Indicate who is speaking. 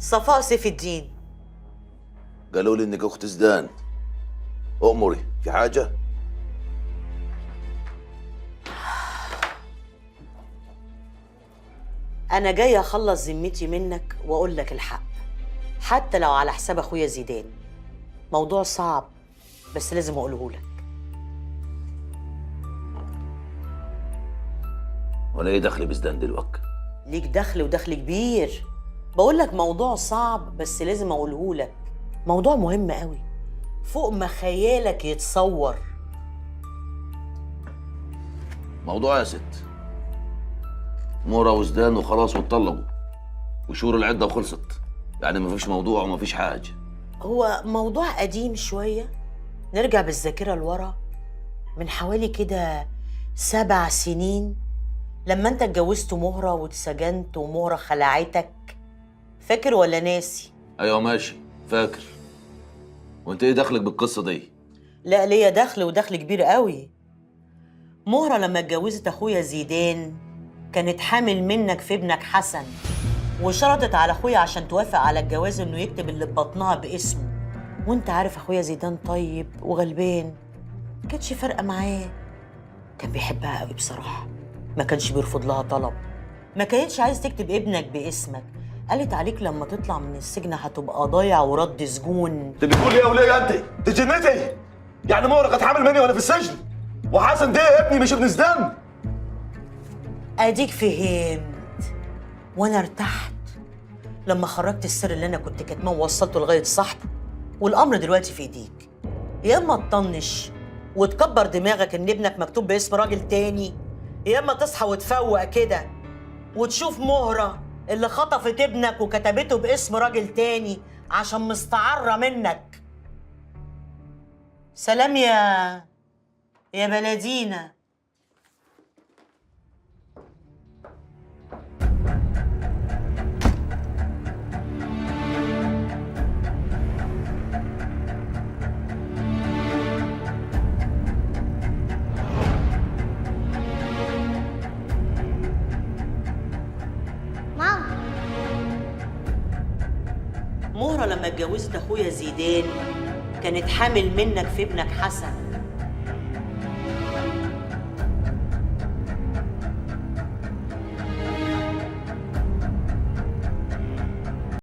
Speaker 1: صفاء سيف الدين.
Speaker 2: قالوا لي انك اخت زدان. أؤمري، في حاجة؟
Speaker 1: أنا جاية أخلص ذمتي منك وأقول لك الحق، حتى لو على حساب أخويا زيدان. موضوع صعب بس لازم أقوله لك.
Speaker 2: وانا ايه دخلي بزدان دلوقتي؟
Speaker 1: ليك دخل ودخل كبير. بقول لك موضوع صعب بس لازم أقوله لك. موضوع مهم قوي فوق ما خيالك يتصور.
Speaker 2: موضوع يا ست مورا وزدان وخلاص واتطلقوا وشهور العدة وخلصت، يعني مفيش موضوع ومفيش حاجة.
Speaker 1: هو موضوع قديم شوية. نرجع بالذاكرة لورا من حوالي كده 7 سنين لما انت اتجوزت مهرة واتسجنت ومهرة خلعتك. فاكر ولا ناسي؟
Speaker 2: ايوه ماشي فاكر. وانت ايه دخلك بالقصة دي؟
Speaker 1: لا، ليا دخل ودخل كبير قوي. مهرة لما اتجوزت اخويا زيدان كانت حامل منك في ابنك حسن، وشرطت على اخويا عشان توافق على الجواز انه يكتب اللي ببطنها باسمه. وانت عارف اخويا زيدان طيب وغلبان، ما كانتش فارقه معاه. كان بيحبها قوي بصراحه، ما كانش بيرفض لها طلب. ما كانتش عايز تكتب ابنك باسمك، قالت عليك لما تطلع من السجن هتبقى ضايع ورد سجون.
Speaker 3: انت بتقولي ايه يا وليه؟ انت جنتي؟ يعني مورا كانت حامل مني وانا في السجن، وحسن ده ابني مش ابن زدان.
Speaker 1: اديك فهمت. وانا ارتحت لما خرجت السر اللي انا كنت كاتماه ووصلته لغايه صاحبه، والامر دلوقتي في ايديك. يا اما تطنش وتكبر دماغك ان ابنك مكتوب باسم راجل تاني، يا اما تصحى وتفوق كده وتشوف مهرة اللي خطفت ابنك وكتبته باسم راجل تاني عشان مستعرة منك. سلام يا بلدينا.
Speaker 4: ماما،
Speaker 1: مهرة لما اتجوزت اخويا زيدان كانت حامل منك في ابنك حسن،